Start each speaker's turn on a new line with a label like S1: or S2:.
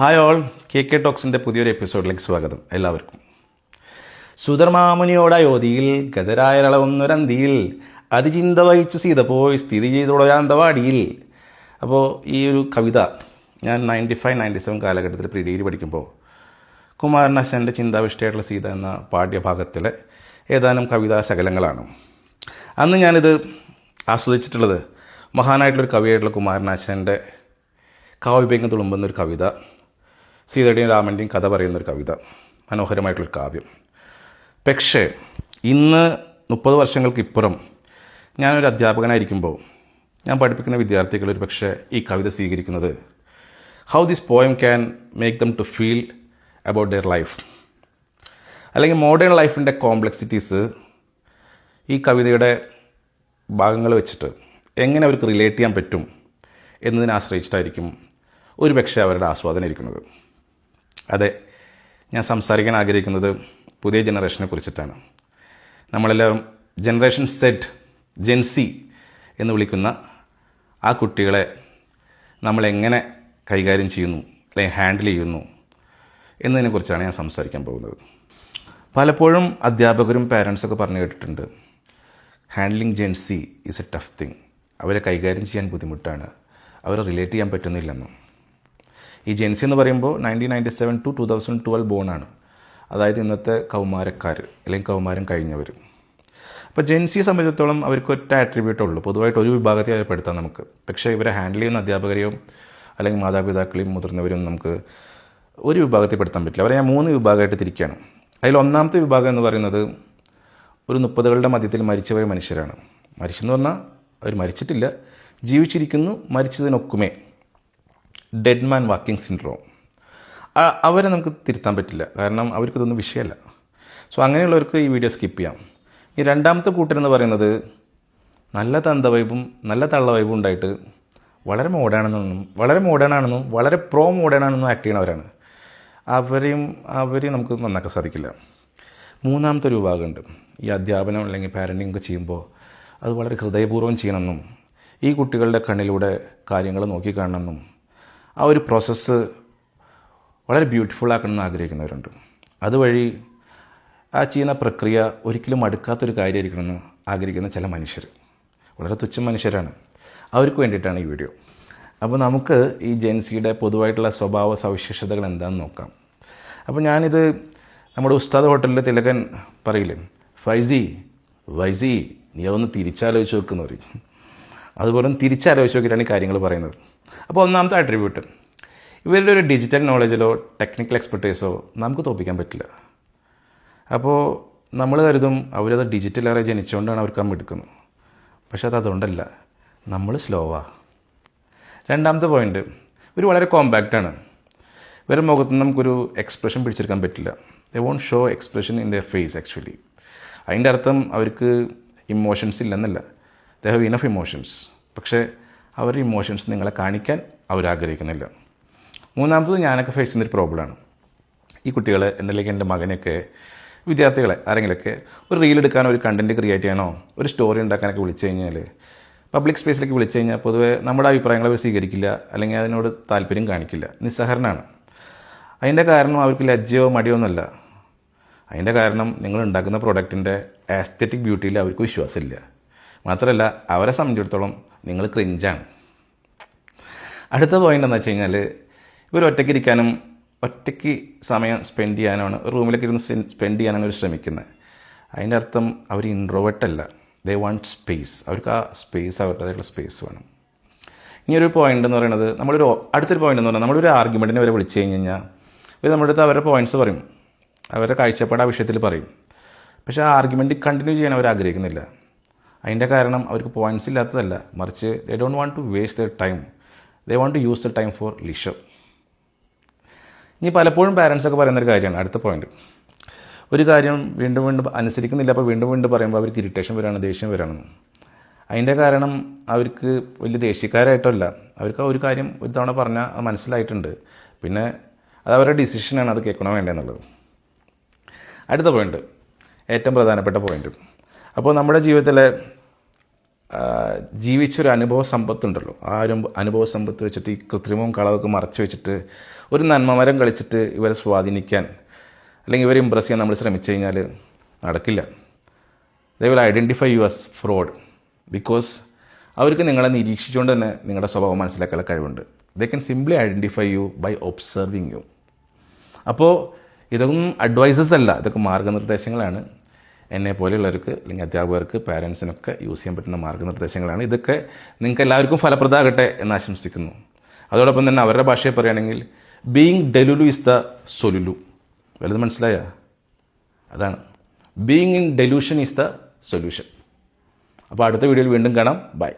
S1: Hi all, KK ടോക്സിൻ്റെ പുതിയൊരു എപ്പിസോഡിലേക്ക് സ്വാഗതം എല്ലാവർക്കും. സുധർമാമുനിയോടയോധിയിൽ ഗതരായളവുന്നൊരന്തിയിൽ അതിചിന്ത വഹിച്ചു സീത പോയി സ്ഥിതി ചെയ്തുടയാന്തവാടിയിൽ. അപ്പോൾ ഈ ഒരു കവിത ഞാൻ 95-97 കാലഘട്ടത്തിൽ പ്രീ ഡിഗ്രി പഠിക്കുമ്പോൾ കുമാരനാശാൻ്റെ ചിന്താവിഷ്ടയായിട്ടുള്ള സീത എന്ന പാഠ്യഭാഗത്തിലെ ഏതാനും കവിതാ ശകലങ്ങളാണ്. അന്ന് ഞാനിത് ആസ്വദിച്ചിട്ടുള്ളത് മഹാനായിട്ടുള്ളൊരു കവിയായിട്ടുള്ള കുമാരനാശാൻ്റെ കാവ്യഭംഗം തുളുമ്പുന്നൊരു കവിത, സീതയുടെയും രാമൻ്റെയും കഥ പറയുന്നൊരു കവിത, മനോഹരമായിട്ടുള്ളൊരു കാവ്യം. പക്ഷേ ഇന്ന് 30 വർഷങ്ങൾക്കിപ്പുറം ഞാനൊരു അധ്യാപകനായിരിക്കുമ്പോൾ ഞാൻ പഠിപ്പിക്കുന്ന വിദ്യാർത്ഥികൾ ഒരു പക്ഷേ ഈ കവിത സ്വീകരിക്കുന്നത് how this poem can make them to feel about their life, അല്ലെങ്കിൽ മോഡേൺ ലൈഫിൻ്റെ കോംപ്ലക്സിറ്റീസ് ഈ കവിതയുടെ ഭാഗങ്ങൾ വെച്ചിട്ട് എങ്ങനെ അവർക്ക് റിലേറ്റ് ചെയ്യാൻ പറ്റും എന്നതിനെ ആശ്രയിച്ചിട്ടായിരിക്കും ഒരു പക്ഷേ അവരുടെ ആസ്വാദനം ഇരിക്കുന്നത്. അതെ, ഞാൻ സംസാരിക്കാൻ ആഗ്രഹിക്കുന്നത് പുതിയ ജനറേഷനെ കുറിച്ചിട്ടാണ്. നമ്മളെല്ലാവരും ജനറേഷൻ സെറ്റ്, ജെൻസി എന്ന് വിളിക്കുന്ന ആ കുട്ടികളെ നമ്മളെങ്ങനെ കൈകാര്യം ചെയ്യുന്നു അല്ലെങ്കിൽ ഹാൻഡിൽ ചെയ്യുന്നു എന്നതിനെക്കുറിച്ചാണ് ഞാൻ സംസാരിക്കാൻ പോകുന്നത്. പലപ്പോഴും അധ്യാപകരും പാരൻസൊക്കെ പറഞ്ഞു കേട്ടിട്ടുണ്ട്, handling Gen Z is a tough thing, അവരെ കൈകാര്യം ചെയ്യാൻ ബുദ്ധിമുട്ടാണ്, അവരെ റിലേറ്റ് ചെയ്യാൻ പറ്റുന്നില്ലെന്നും. ഈ ജെൻസി എന്ന് പറയുമ്പോൾ 1997 to 2012 ബോണാണ്, അതായത് ഇന്നത്തെ കൗമാരക്കാർ അല്ലെങ്കിൽ കൗമാരം കഴിഞ്ഞവർ. അപ്പോൾ ജെൻസിയെ സംബന്ധിച്ചിടത്തോളം അവർക്ക് ഒറ്റ ആട്രിബ്യൂട്ടുള്ളൂ, പൊതുവായിട്ട് ഒരു വിഭാഗത്തെ അവർ പെടുത്താം നമുക്ക്. പക്ഷേ ഇവരെ ഹാൻഡിൽ ചെയ്യുന്ന അധ്യാപകരെയോ അല്ലെങ്കിൽ മാതാപിതാക്കളെയും മുതിർന്നവരെയും നമുക്ക് ഒരു വിഭാഗത്തിൽ പെടുത്താൻ പറ്റില്ല. അവരെ ഞാൻ 3 വിഭാഗമായിട്ട് തിരിക്കുകയാണ്. അതിൽ ഒന്നാമത്തെ വിഭാഗം എന്ന് പറയുന്നത് ഒരു 30കളുടെ മധ്യത്തിൽ മരിച്ചുപോയ മനുഷ്യരാണ്. മരിച്ചെന്ന് പറഞ്ഞാൽ അവർ മരിച്ചിട്ടില്ല, ജീവിച്ചിരിക്കുന്നു, മരിച്ചതിനൊക്കുമേ, ഡെഡ് മാൻ വാക്കിംഗ് സിൻഡ്രോം. അവരെ നമുക്ക് തിരുത്താൻ പറ്റില്ല, കാരണം അവർക്കിതൊന്നും വിഷയമല്ല. സോ അങ്ങനെയുള്ളവർക്ക് ഈ വീഡിയോ സ്കിപ്പ് ചെയ്യാം. ഈ രണ്ടാമത്തെ കൂട്ടരെന്ന് പറയുന്നത് നല്ല തന്ത വൈബും നല്ല തള്ള വൈബും ഉണ്ടായിട്ട് വളരെ മോഡേണാണെന്നും വളരെ പ്രോ മോഡേണാണെന്നും ആക്ട് ചെയ്യണവരാണ്. അവരെയും നമുക്ക് നന്നാക്കാൻ സാധിക്കില്ല. മൂന്നാമത്തെ ഒരു വിഭാഗമുണ്ട്, ഈ അധ്യാപനം അല്ലെങ്കിൽ പാരൻറ്റിങ് ഒക്കെ ചെയ്യുമ്പോൾ അത് വളരെ ഹൃദയപൂർവ്വം ചെയ്യണമെന്നും ഈ കുട്ടികളുടെ കണ്ണിലൂടെ കാര്യങ്ങൾ നോക്കിക്കാണണമെന്നും ആ ഒരു പ്രോസസ്സ് വളരെ ബ്യൂട്ടിഫുൾ ആക്കണമെന്ന് ആഗ്രഹിക്കുന്നവരുണ്ട്. അതുവഴി ആ ചെയ്യുന്ന പ്രക്രിയ ഒരിക്കലും മടുക്കാത്തൊരു കാര്യമായിരിക്കണമെന്ന് ആഗ്രഹിക്കുന്ന ചില മനുഷ്യർ, വളരെ തുച്ഛ മനുഷ്യരാണ്. അവർക്ക് വേണ്ടിയിട്ടാണ് ഈ വീഡിയോ. അപ്പോൾ നമുക്ക് ഈ ജെൻസിയുടെ പൊതുവായിട്ടുള്ള സ്വഭാവ സവിശേഷതകൾ എന്താണെന്ന് നോക്കാം. അപ്പോൾ ഞാനിത് നമ്മുടെ ഉസ്താദ് ഹോട്ടലിൽ തിലകൻ പറയില്ലേ, വൈസി നീ അതൊന്ന് തിരിച്ചാലോചിച്ച് വെക്കുന്ന പറയും. അതുപോലെ ഒന്ന് തിരിച്ചാലോചിച്ച് നോക്കിയിട്ടാണ് ഈ കാര്യങ്ങൾ പറയുന്നത്. അപ്പോൾ ഒന്നാമത്തെ ആട്രിബ്യൂട്ട്, ഇവരുടെ ഒരു ഡിജിറ്റൽ നോളജിലോ ടെക്നിക്കൽ എക്സ്പെർട്ടൈസോ നമുക്ക് തോൽപ്പിക്കാൻ പറ്റില്ല. അപ്പോൾ നമ്മൾ കരുതും അവരത് ഡിജിറ്റൽ ഏറെ ജനിച്ചുകൊണ്ടാണ് അവർക്ക് എടുക്കുന്നത്. പക്ഷെ അതുകൊണ്ടല്ല, നമ്മൾ സ്ലോവാണ്. രണ്ടാമത്തെ പോയിൻ്റ്, ഇവർ വളരെ കോമ്പാക്റ്റാണ്. ഇവരുടെ മുഖത്ത് നമുക്കൊരു എക്സ്പ്രഷൻ പിടിച്ചെടുക്കാൻ പറ്റില്ല. They won't show expression in their face actually. അതിൻ്റെ അർത്ഥം അവർക്ക് ഇമോഷൻസ് ഇല്ലെന്നല്ല, ദേ ഹാവ് ഇനഫ് ഇമോഷൻസ്. പക്ഷേ അവരുടെ ഇമോഷൻസ് നിങ്ങളെ കാണിക്കാൻ അവരാഗ്രഹിക്കുന്നില്ല. മൂന്നാമത്തത് ഞാനൊക്കെ ഫേസ് ചെയ്യുന്നൊരു പ്രോബ്ലമാണ്. ഈ കുട്ടികളെ എൻ്റെ മകനെയൊക്കെ, വിദ്യാർത്ഥികളെ ആരെങ്കിലുമൊക്കെ ഒരു റീൽ എടുക്കാനോ ഒരു കണ്ടൻറ്റ് ക്രിയേറ്റ് ചെയ്യാനോ ഒരു സ്റ്റോറി ഉണ്ടാക്കാനൊക്കെ വിളിച്ചു കഴിഞ്ഞാൽ, പബ്ലിക് സ്പേസിലേക്ക് വിളിച്ചു കഴിഞ്ഞാൽ പൊതുവെ നമ്മുടെ അഭിപ്രായങ്ങൾ അവർ സ്വീകരിക്കില്ല, അല്ലെങ്കിൽ അതിനോട് താല്പര്യം കാണിക്കില്ല, നിസ്സഹരണമാണ്. അതിൻ്റെ കാരണം അവർക്ക് ലജ്ജയോ മടിയോ ഒന്നുമല്ല. അതിൻ്റെ കാരണം നിങ്ങൾ ഉണ്ടാക്കുന്ന പ്രൊഡക്റ്റിൻ്റെ ആസ്തെറ്റിക് ബ്യൂട്ടിയിൽ അവർക്ക് വിശ്വാസമില്ല. മാത്രമല്ല, അവരെ സംബന്ധിച്ചിടത്തോളം നിങ്ങൾ ക്രിഞ്ചാണ്. അടുത്ത പോയിൻ്റ് എന്താ വെച്ച് കഴിഞ്ഞാൽ, ഇവർ ഒറ്റയ്ക്ക് ഇരിക്കാനും ഒറ്റയ്ക്ക് സമയം സ്പെൻഡ് ചെയ്യാനാണ്, റൂമിലേക്ക് ഇരുന്ന് സ്പെൻഡ് ചെയ്യാനാണ് അവർ ശ്രമിക്കുന്നത്. അതിൻ്റെ അർത്ഥം അവർ ഇൻട്രോവേർട്ടല്ല, ദേ വാണ്ട് സ്പേസ്. അവർക്ക് ആ സ്പേസ്, അവരുടേതായിട്ടുള്ള സ്പേസ് വേണം. ഇനിയൊരു പോയിൻ്റ് എന്ന് പറയുന്നത്, അടുത്തൊരു പോയിൻ്റ് എന്ന് പറഞ്ഞാൽ നമ്മളൊരു ആർഗ്യുമെൻറ്റിനെ വരെ വിളിച്ചു കഴിഞ്ഞാൽ ഇവർ നമ്മുടെ അടുത്ത് അവരുടെ പോയിൻറ്റ്സ് പറയും, അവരുടെ കാഴ്ചപ്പാട് ആ വിഷയത്തിൽ പറയും. പക്ഷേ ആ ആർഗ്യുമെൻറ്റ് കണ്ടിന്യൂ ചെയ്യാൻ അവർ ആഗ്രഹിക്കുന്നില്ല. അതിൻ്റെ കാരണം അവർക്ക് പോയിൻറ്റ്സ് ഇല്ലാത്തതല്ല, മറിച്ച് they don't want to waste their time, they want to use the time for leisure. ഇനി പലപ്പോഴും പാരൻസൊക്കെ പറയുന്നൊരു കാര്യമാണ് അടുത്ത പോയിൻ്റ്. ഒരു കാര്യം വീണ്ടും അനുസരിക്കുന്നില്ല, അപ്പോൾ വീണ്ടും പറയുമ്പോൾ അവർക്ക് ഇറിറ്റേഷൻ വരികയാണ്, ദേഷ്യം വരികയാണെന്ന്. അതിൻ്റെ കാരണം അവർക്ക് വലിയ ദേഷ്യക്കാരായിട്ടല്ല, അവർക്ക് ഒരു കാര്യം ഒരു തവണ പറഞ്ഞാൽ അത് മനസ്സിലായിട്ടുണ്ട്, പിന്നെ അത് അവരുടെ ഡിസിഷനാണ്, അത് കേൾക്കണോ വേണ്ടെന്നുള്ളത്. അടുത്ത പോയിൻ്റ്, ഏറ്റവും പ്രധാനപ്പെട്ട പോയിൻ്റ്. അപ്പോൾ നമ്മുടെ ജീവിതത്തിലെ ജീവിച്ചൊരു അനുഭവ സമ്പത്തുണ്ടല്ലോ, ആ ഒരു അനുഭവ സമ്പത്ത് വെച്ചിട്ട് ഈ കൃത്രിമവും കളവൊക്കെ മറച്ചു വെച്ചിട്ട് ഒരു നന്മമരം കളിച്ചിട്ട് ഇവരെ സ്വാധീനിക്കാൻ അല്ലെങ്കിൽ ഇവരെ ഇമ്പ്രസ് ചെയ്യാൻ നമ്മൾ ശ്രമിച്ചു കഴിഞ്ഞാൽ നടക്കില്ല. They will identify you as fraud. Because അവർക്ക് നിങ്ങളെ നിരീക്ഷിച്ചുകൊണ്ട് തന്നെ നിങ്ങളുടെ സ്വഭാവം മനസ്സിലാക്കാനുള്ള കഴിവുണ്ട്. They can simply identify you by observing you. അപ്പോൾ ഇതൊന്നും അഡ്വൈസസ് അല്ല, ഇതൊക്കെ മാർഗ്ഗനിർദ്ദേശങ്ങളാണ്. എന്നെ പോലെയുള്ളവർക്ക് അല്ലെങ്കിൽ അധ്യാപകർക്ക്, പാരൻസിനൊക്കെ യൂസ് ചെയ്യാൻ പറ്റുന്ന മാർഗ്ഗനിർദ്ദേശങ്ങളാണ്. ഇതൊക്കെ നിങ്ങൾക്ക് എല്ലാവർക്കും ഫലപ്രദമാകട്ടെ എന്ന് ആശംസിക്കുന്നു. അതോടൊപ്പം തന്നെ അവരുടെ ഭാഷയെ പറയുകയാണെങ്കിൽ ബീയിങ് ഡെലുലു ഇസ് ദ സൊലുലു. വലുത് മനസ്സിലായ? അതാണ് being in delusion is the solution. അപ്പോൾ അടുത്ത വീഡിയോയിൽ വീണ്ടും കാണാം. ബൈ.